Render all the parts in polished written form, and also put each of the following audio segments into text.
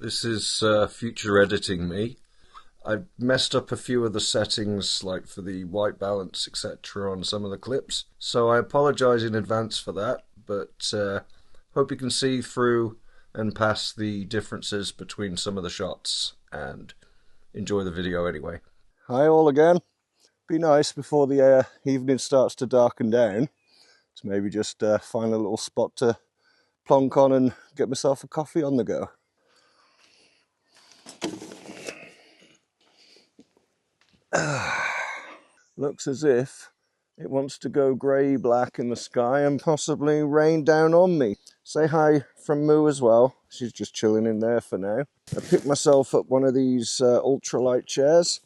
This is future editing me. I messed up a few of the settings, like for the white balance, etc., on some of the clips. So I apologize in advance for that, but hope you can see through and past the differences between some of the shots and enjoy the video anyway. Hi all again. Be nice before the evening starts to darken down to maybe just find a little spot to plonk on and get myself a coffee on the go. Looks as if it wants to go grey-black in the sky and possibly rain down on me. Say hi from Moo as well. She's just chilling in there for now. I picked myself up one of these ultralight chairs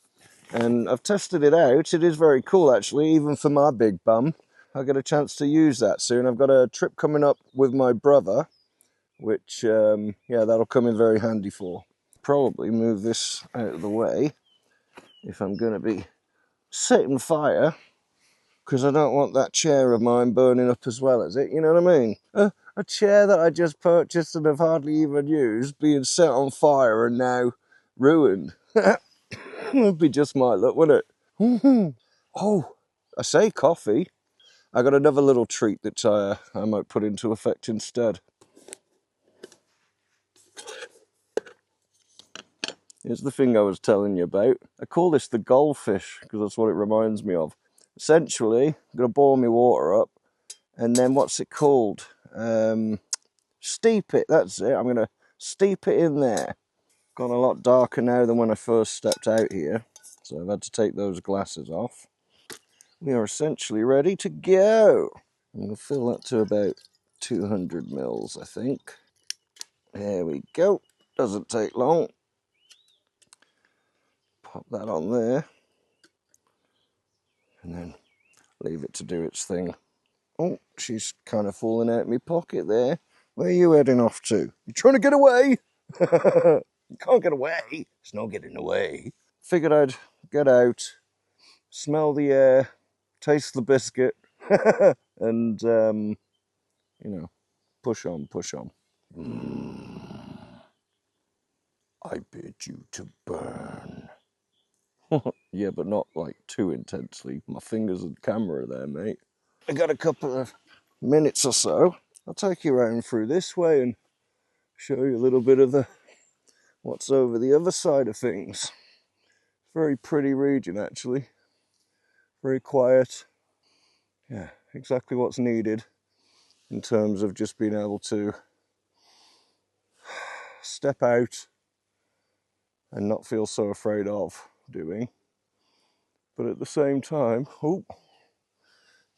and I've tested it out. It is very cool actually, even for my big bum. I'll get a chance to use that soon. I've got a trip coming up with my brother, which, yeah, that'll come in very handy for. Probably move this out of the way if I'm going to be setting fire, because I don't want that chair of mine burning up as well as it, you know what I mean? A chair that I just purchased and have hardly even used being set on fire and now ruined. Would be just my luck, wouldn't it? Oh, I say coffee. I got another little treat that I might put into effect instead. Here's the thing I was telling you about. I call this the goldfish because that's what it reminds me of. Essentially, I'm going to boil my water up and then what's it called? Steep it, that's it. I'm going to steep it in there. Gone a lot darker now than when I first stepped out here. So I've had to take those glasses off. We are essentially ready to go. I'm going to fill that to about 200 mils, I think. There we go. Doesn't take long. Pop that on there. And then leave it to do its thing. Oh, she's kind of falling out of my pocket there. Where are you heading off to? You trying to get away? You can't get away. It's no getting away. Figured I'd get out, smell the air, taste the biscuit, and, you know, push on, push on. I bid you to burn. Yeah, but not like too intensely. My fingers and camera there, mate. I got a couple of minutes or so. I'll take you around through this way and show you a little bit of what's over the other side of things. Very pretty region actually. Very quiet. Yeah, exactly what's needed in terms of just being able to step out and not feel so afraid of doing. But at the same time, oh,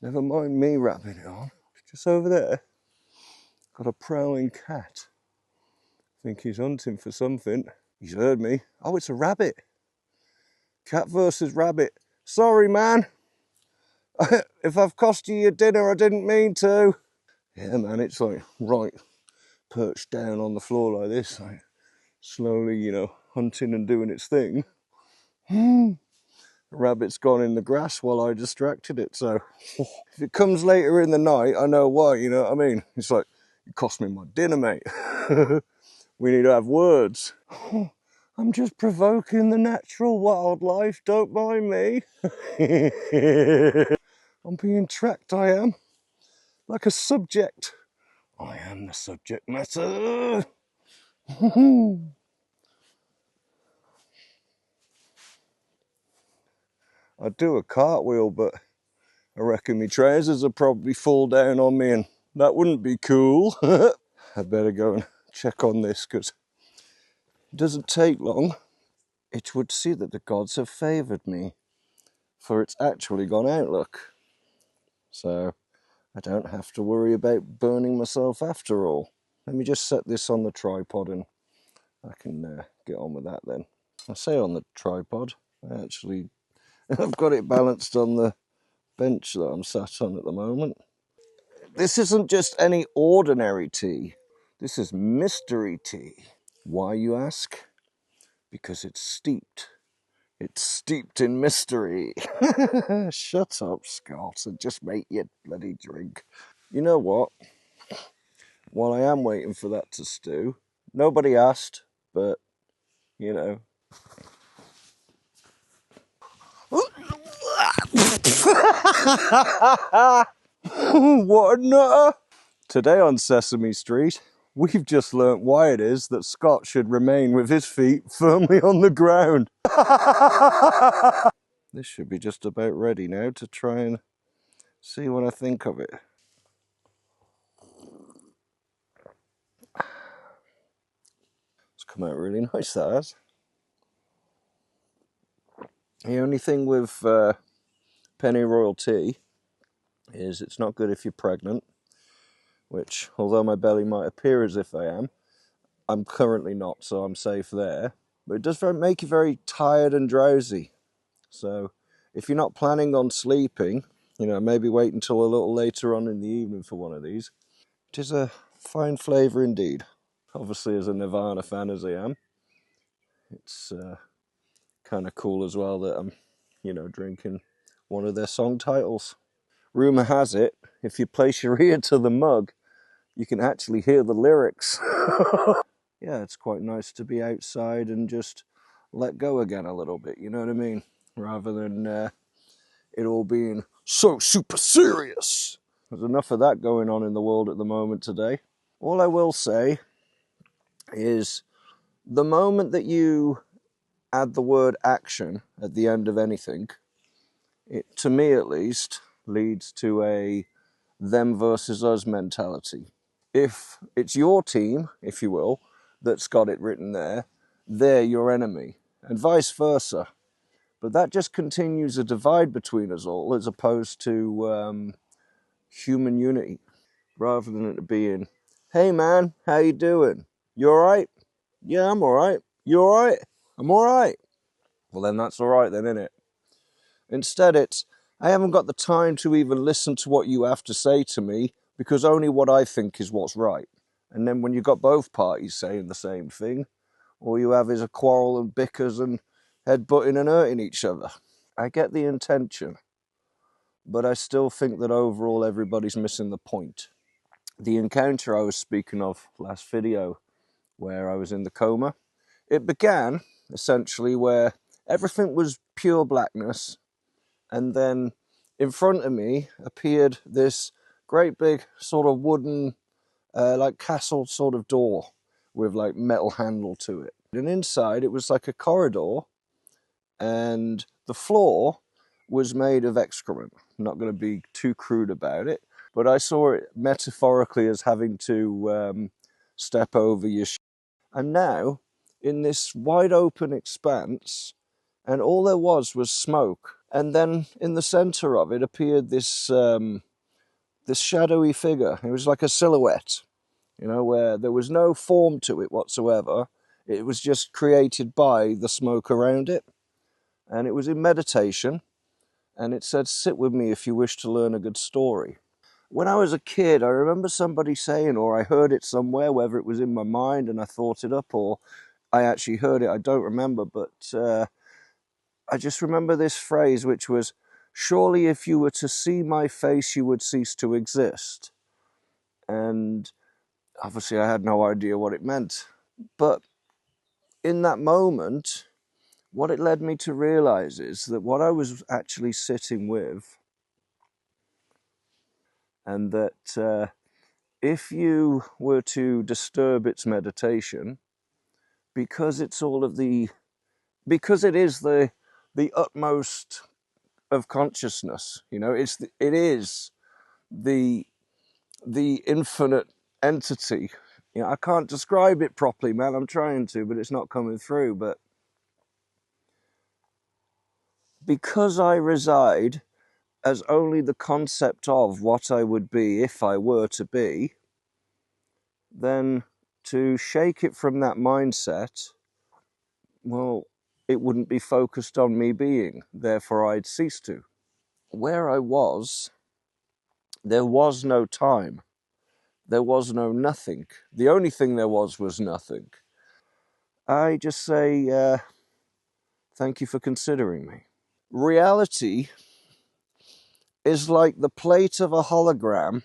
never mind me wrapping it on. Just over there, got a prowling cat. I think he's hunting for something. He's heard me. Oh, it's a rabbit. Cat versus rabbit. Sorry, man. If I've cost you your dinner, I didn't mean to. Yeah, man, it's like right perched down on the floor like this, like slowly, you know, hunting and doing its thing. The rabbit's gone in the grass while I distracted it, so if it comes later in the night, I know why, you know what I mean? It's like, you cost me my dinner, mate. We need to have words. I'm just provoking the natural wildlife, don't mind me. I'm being tracked, I am. Like a subject. I am the subject matter. I'd do a cartwheel, but I reckon my trousers would probably fall down on me and that wouldn't be cool. I'd better go and check on this because it doesn't take long. It would see that the gods have favoured me, for it's actually gone out, look. So I don't have to worry about burning myself after all. Let me just set this on the tripod and I can get on with that then. I say on the tripod, I've got it balanced on the bench that I'm sat on at the moment. This isn't just any ordinary tea. This is mystery tea. Why, you ask? Because it's steeped. It's steeped in mystery. Shut up, Scott, and just make your bloody drink. You know what? While I am waiting for that to stew, nobody asked, but, you know. What a nutter! Today on Sesame Street, we've just learnt why it is that Scott should remain with his feet firmly on the ground. This should be just about ready now to try and see what I think of it. It's come out really nice, that has. The only thing with pennyroyal tea is it's not good if you're pregnant, which, although my belly might appear as if I am, I'm currently not, so I'm safe there. But it does make you very tired and drowsy. So if you're not planning on sleeping, you know, maybe wait until a little later on in the evening for one of these. It is a fine flavour indeed. Obviously, as a Nirvana fan as I am, it's kind of cool as well that I'm, you know, drinking one of their song titles. Rumour has it, if you place your ear to the mug, you can actually hear the lyrics. Yeah, it's quite nice to be outside and just let go again a little bit, you know what I mean? Rather than it all being so super serious. There's enough of that going on in the world at the moment today. All I will say is the moment that you add the word action at the end of anything, it, to me at least, leads to a them versus us mentality. If it's your team, if you will, that's got it written there, they're your enemy, and vice versa. But that just continues a divide between us all, as opposed to human unity, rather than it being, hey man, how you doing? You alright? Yeah, I'm alright. You alright? I'm alright. Well then that's alright then, innit? Instead it's, I haven't got the time to even listen to what you have to say to me, because only what I think is what's right. And then when you've got both parties saying the same thing, all you have is a quarrel and bickers and headbutting and hurting each other. I get the intention, but I still think that overall everybody's missing the point. The encounter I was speaking of last video, where I was in the coma, it began essentially where everything was pure blackness, and then in front of me appeared this great big sort of wooden like castle sort of door with like metal handle to it, and inside it was like a corridor, and the floor was made of excrement. I'm not going to be too crude about it, but I saw it metaphorically as having to step over your shit. And now in this wide open expanse, and all there was smoke, and then in the center of it appeared this this shadowy figure. It was like a silhouette, you know, where there was no form to it whatsoever. It was just created by the smoke around it. And it was in meditation. And it said, sit with me if you wish to learn a good story. When I was a kid, I remember somebody saying, or I heard it somewhere, whether it was in my mind and I thought it up, or I actually heard it, I don't remember, but I just remember this phrase, which was, surely if you were to see my face, you would cease to exist. And obviously I had no idea what it meant. But in that moment, what it led me to realize is that what I was actually sitting with, and that if you were to disturb its meditation, because it's all of the, because it is the utmost of consciousness, you know, it is the infinite entity. You know, I can't describe it properly, man. I'm trying to, but it's not coming through. But because I reside as only the concept of what I would be if I were to be, then to shake it from that mindset, well, it wouldn't be focused on me being, therefore I'd cease to. Where I was, there was no time. There was no nothing. The only thing there was nothing. I just say, thank you for considering me. Reality is like the plate of a hologram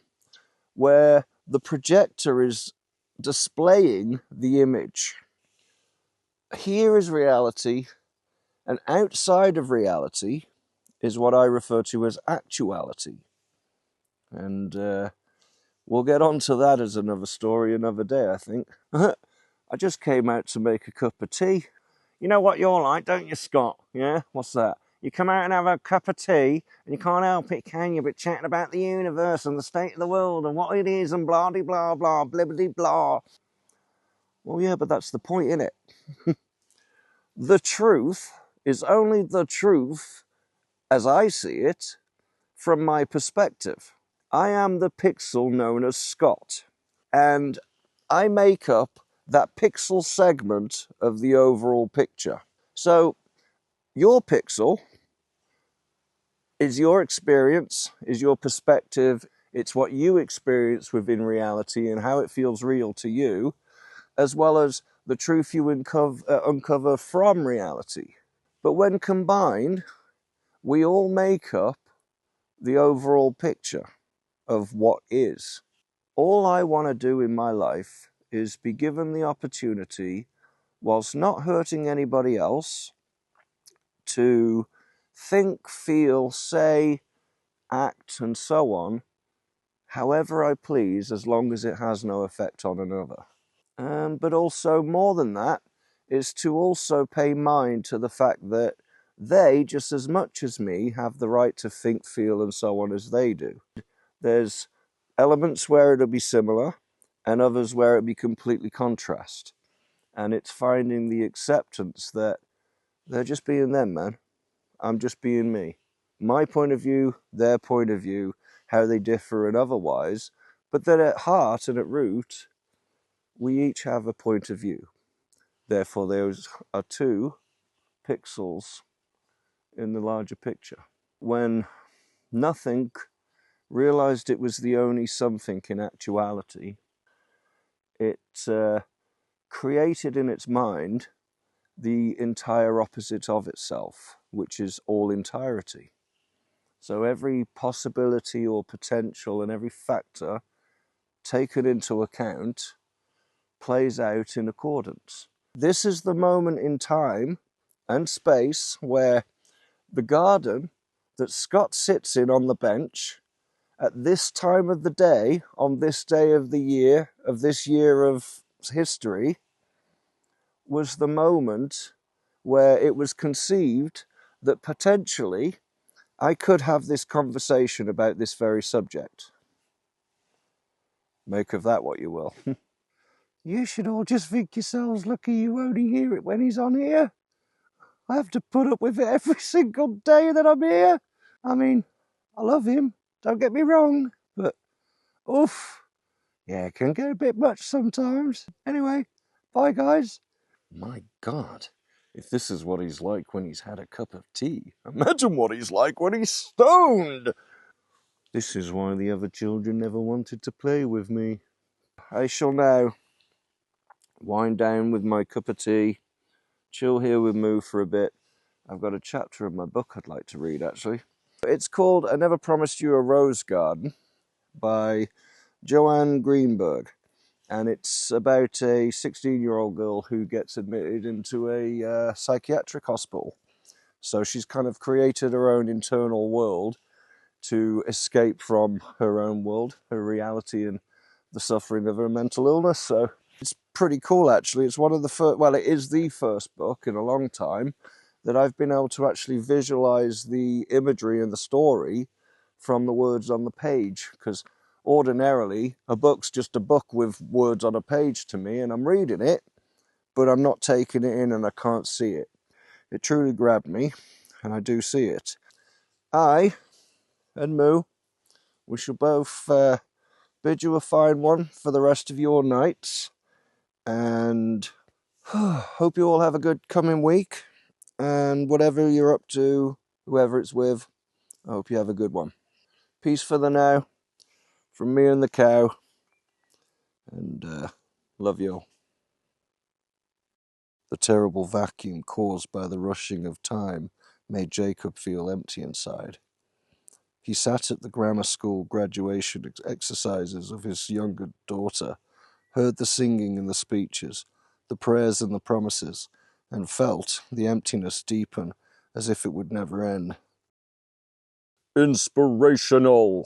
where the projector is displaying the image. here is reality, and outside of reality is what I refer to as actuality. And we'll get on to that as another story another day, I think. I just came out to make a cup of tea. You know what you're like, don't you, Scott? Yeah? What's that? You come out and have a cup of tea, and you can't help it, can you, but chatting about the universe and the state of the world and what it is and blah-de-blah-blah, blibbity-blah. Well, yeah, but that's the point, innit? The truth is only the truth, as I see it, from my perspective. I am the pixel known as Scott, and I make up that pixel segment of the overall picture. So, your pixel is your experience, is your perspective, it's what you experience within reality and how it feels real to you, as well as the truth you uncover from reality. But when combined, we all make up the overall picture of what is. All I want to do in my life is be given the opportunity, whilst not hurting anybody else, to think, feel, say, act, and so on, however I please, as long as it has no effect on another. But also, more than that, is to also pay mind to the fact that they, just as much as me, have the right to think, feel, and so on as they do. There's elements where it'll be similar, and others where it'll be completely contrast. And it's finding the acceptance that they're just being them, man. I'm just being me. My point of view, their point of view, how they differ and otherwise, but that at heart and at root, we each have a point of view. Therefore, those are two pixels in the larger picture. When nothing realized it was the only something in actuality, it created in its mind the entire opposite of itself, which is all entirety. So every possibility or potential and every factor taken into account plays out in accordance. This is the moment in time and space where the garden that Scott sits in on the bench at this time of the day, on this day of the year, of this year of history, was the moment where it was conceived that potentially I could have this conversation about this very subject. Make of that what you will. You should all just think yourselves lucky you only hear it when he's on here. I have to put up with it every single day that I'm here. I mean, I love him, don't get me wrong, but oof, yeah, it can get a bit much sometimes. Anyway, bye guys. My God, if this is what he's like when he's had a cup of tea, imagine what he's like when he's stoned. This is why the other children never wanted to play with me. I shall now wind down with my cup of tea, chill here with Moo for a bit. I've got a chapter of my book I'd like to read, actually. It's called I Never Promised You a Rose Garden by Joanne Greenberg. And it's about a 16-year-old girl who gets admitted into a psychiatric hospital. So she's kind of created her own internal world to escape from her own world, her reality, and the suffering of her mental illness. So it's pretty cool, actually. It's one of the first, well, it is the first book in a long time that I've been able to actually visualize the imagery and the story from the words on the page, because ordinarily a book's just a book with words on a page to me, and I'm reading it, but I'm not taking it in and I can't see it. It truly grabbed me, and I do see it. I and Moo, we shall both bid you a fine one for the rest of your nights, and hope you all have a good coming week, and whatever you're up to, whoever it's with, I hope you have a good one. Peace for the now, from me and the cow, and love you all. The terrible vacuum caused by the rushing of time made Jacob feel empty inside. He sat at the grammar school graduation exercises of his younger daughter, heard the singing and the speeches, the prayers and the promises, and felt the emptiness deepen as if it would never end. Inspirational.